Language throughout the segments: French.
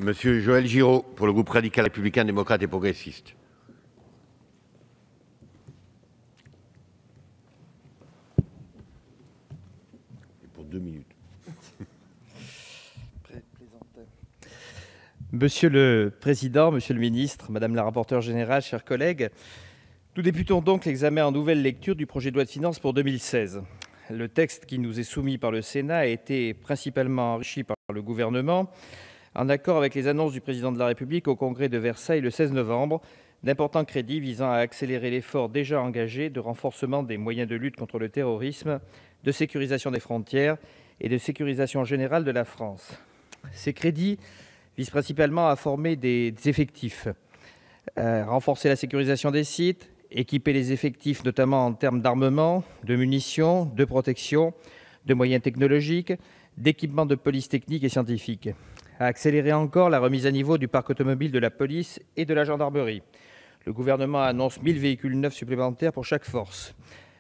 Monsieur Joël Giraud, pour le groupe radical républicain, démocrate et progressiste. Et pour 2 minutes. Monsieur le Président, Monsieur le Ministre, Madame la rapporteure générale, chers collègues, nous débutons donc l'examen en nouvelle lecture du projet de loi de finances pour 2016. Le texte qui nous est soumis par le Sénat a été principalement enrichi par le gouvernement, en accord avec les annonces du Président de la République au Congrès de Versailles le 16 novembre, d'importants crédits visant à accélérer l'effort déjà engagé de renforcement des moyens de lutte contre le terrorisme, de sécurisation des frontières et de sécurisation générale de la France. Ces crédits visent principalement à former des effectifs, renforcer la sécurisation des sites, équiper les effectifs notamment en termes d'armement, de munitions, de protection, de moyens technologiques, d'équipements de police technique et scientifique, à accélérer encore la remise à niveau du parc automobile de la police et de la gendarmerie. Le gouvernement annonce 1000 véhicules neufs supplémentaires pour chaque force,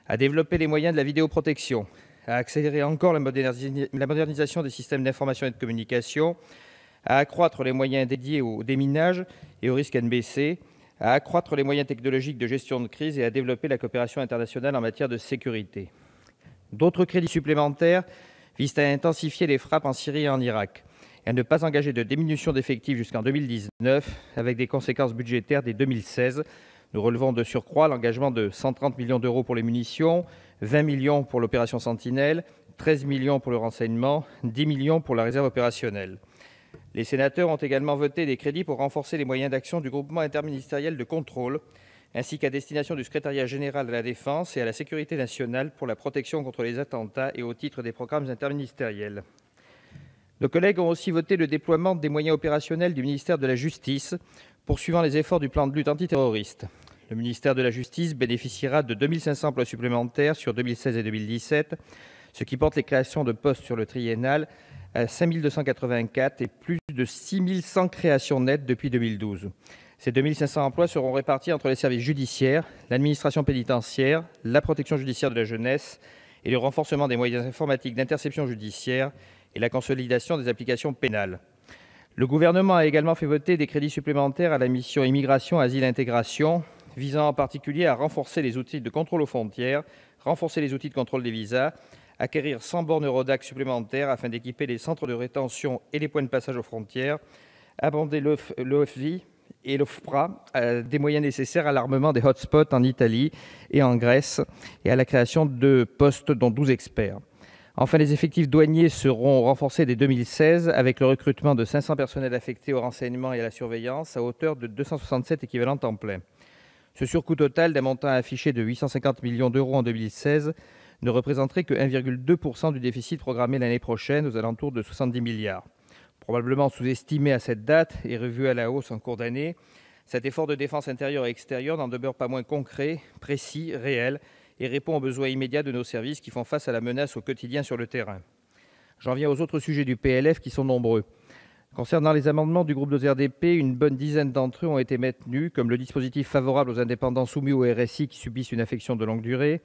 à développer les moyens de la vidéoprotection, à accélérer encore la modernisation des systèmes d'information et de communication, à accroître les moyens dédiés au déminage et au risque NBC, à accroître les moyens technologiques de gestion de crise et à développer la coopération internationale en matière de sécurité. D'autres crédits supplémentaires visent à intensifier les frappes en Syrie et en Irak et à ne pas engager de diminution d'effectifs jusqu'en 2019, avec des conséquences budgétaires dès 2016. Nous relevons de surcroît l'engagement de 130 millions d'euros pour les munitions, 20 millions pour l'opération Sentinelle, 13 millions pour le renseignement, 10 millions pour la réserve opérationnelle. Les sénateurs ont également voté des crédits pour renforcer les moyens d'action du groupement interministériel de contrôle, ainsi qu'à destination du secrétariat général de la Défense et à la sécurité nationale pour la protection contre les attentats et au titre des programmes interministériels. Nos collègues ont aussi voté le déploiement des moyens opérationnels du ministère de la Justice, poursuivant les efforts du plan de lutte antiterroriste. Le ministère de la Justice bénéficiera de 2500 emplois supplémentaires sur 2016 et 2017, ce qui porte les créations de postes sur le triennal à 5284 et plus de 6100 créations nettes depuis 2012. Ces 2500 emplois seront répartis entre les services judiciaires, l'administration pénitentiaire, la protection judiciaire de la jeunesse et le renforcement des moyens informatiques d'interception judiciaire et la consolidation des applications pénales. Le gouvernement a également fait voter des crédits supplémentaires à la mission Immigration, Asile et Intégration, visant en particulier à renforcer les outils de contrôle aux frontières, renforcer les outils de contrôle des visas, acquérir 100 bornes Eurodac supplémentaires afin d'équiper les centres de rétention et les points de passage aux frontières, abonder l'OFVI et l'OFPRA des moyens nécessaires à l'armement des hotspots en Italie et en Grèce et à la création de postes dont 12 experts. Enfin, les effectifs douaniers seront renforcés dès 2016 avec le recrutement de 500 personnels affectés au renseignement et à la surveillance à hauteur de 267 équivalents temps plein. Ce surcoût total d'un montant affiché de 850 millions d'euros en 2016 ne représenterait que 1,2% du déficit programmé l'année prochaine, aux alentours de 70 milliards. Probablement sous-estimé à cette date et revu à la hausse en cours d'année, cet effort de défense intérieure et extérieure n'en demeure pas moins concret, précis, réel et répond aux besoins immédiats de nos services qui font face à la menace au quotidien sur le terrain. J'en viens aux autres sujets du PLF qui sont nombreux. Concernant les amendements du groupe de RDP, une bonne dizaine d'entre eux ont été maintenus, comme le dispositif favorable aux indépendants soumis au RSI qui subissent une affection de longue durée,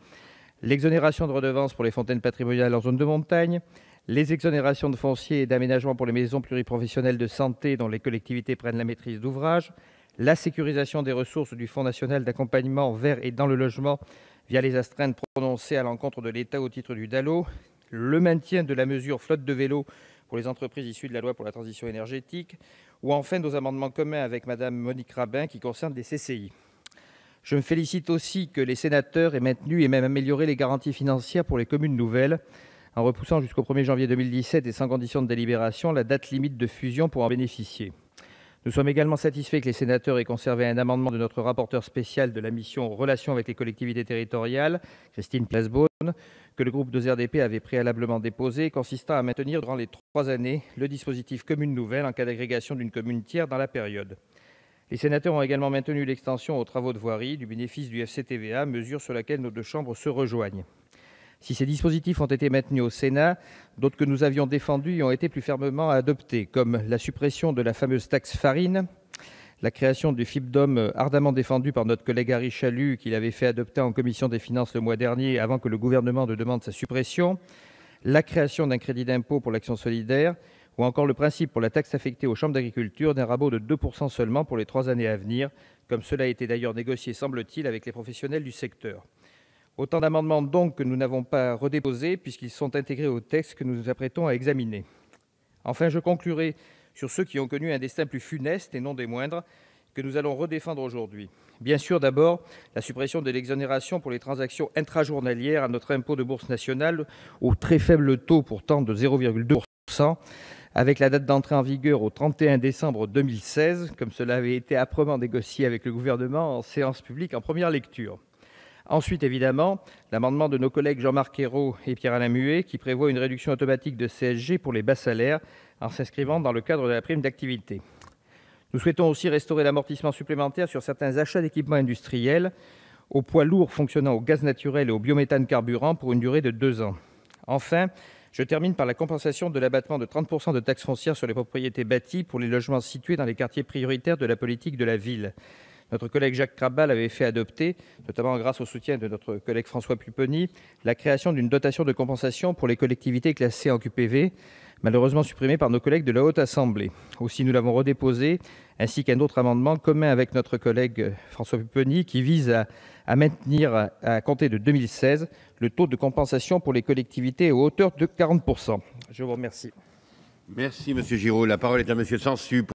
l'exonération de redevances pour les fontaines patrimoniales en zone de montagne, les exonérations de foncier et d'aménagement pour les maisons pluriprofessionnelles de santé dont les collectivités prennent la maîtrise d'ouvrage, la sécurisation des ressources du Fonds national d'accompagnement vers et dans le logement via les astreintes prononcées à l'encontre de l'État au titre du DALO, le maintien de la mesure flotte de vélos pour les entreprises issues de la loi pour la transition énergétique, ou enfin nos amendements communs avec Mme Monique Rabin qui concernent les CCI. Je me félicite aussi que les sénateurs aient maintenu et même amélioré les garanties financières pour les communes nouvelles, en repoussant jusqu'au 1er janvier 2017 et sans condition de délibération la date limite de fusion pour en bénéficier. Nous sommes également satisfaits que les sénateurs aient conservé un amendement de notre rapporteur spécial de la mission Relations avec les collectivités territoriales, Christine Plasbonne, que le groupe de RDP avait préalablement déposé, consistant à maintenir durant les 3 années le dispositif commune nouvelle en cas d'agrégation d'une commune tiers dans la période. Les sénateurs ont également maintenu l'extension aux travaux de voirie du bénéfice du FCTVA, mesure sur laquelle nos deux chambres se rejoignent. Si ces dispositifs ont été maintenus au Sénat, d'autres que nous avions défendus y ont été plus fermement adoptés, comme la suppression de la fameuse taxe farine, la création du FIPDOM ardemment défendu par notre collègue Harry Chalut, qu'il avait fait adopter en commission des finances le mois dernier avant que le gouvernement ne demande sa suppression, la création d'un crédit d'impôt pour l'action solidaire ou encore le principe pour la taxe affectée aux chambres d'agriculture d'un rabot de 2 % seulement pour les 3 années à venir, comme cela a été d'ailleurs négocié, semble-t-il, avec les professionnels du secteur. Autant d'amendements donc que nous n'avons pas redéposés puisqu'ils sont intégrés au texte que nous nous apprêtons à examiner. Enfin, je conclurai sur ceux qui ont connu un destin plus funeste et non des moindres, que nous allons redéfendre aujourd'hui. Bien sûr, d'abord, la suppression de l'exonération pour les transactions intrajournalières à notre impôt de bourse nationale, au très faible taux pourtant de 0,2 %, avec la date d'entrée en vigueur au 31 décembre 2016, comme cela avait été âprement négocié avec le gouvernement en séance publique en première lecture. Ensuite, évidemment, l'amendement de nos collègues Jean-Marc Ayrault et Pierre-Alain Muet qui prévoit une réduction automatique de CSG pour les bas salaires en s'inscrivant dans le cadre de la prime d'activité. Nous souhaitons aussi restaurer l'amortissement supplémentaire sur certains achats d'équipements industriels aux poids lourds fonctionnant au gaz naturel et au biométhane carburant pour une durée de 2 ans. Enfin, je termine par la compensation de l'abattement de 30 % de taxes foncières sur les propriétés bâties pour les logements situés dans les quartiers prioritaires de la politique de la ville. Notre collègue Jacques Krabal avait fait adopter, notamment grâce au soutien de notre collègue François Pupponi, la création d'une dotation de compensation pour les collectivités classées en QPV, malheureusement supprimée par nos collègues de la Haute Assemblée. Aussi, nous l'avons redéposé, ainsi qu'un autre amendement commun avec notre collègue François Pupponi qui vise à maintenir, à compter de 2016, le taux de compensation pour les collectivités à hauteur de 40 %. Je vous remercie. Merci, Monsieur Giraud. La parole est à Monsieur Sansu.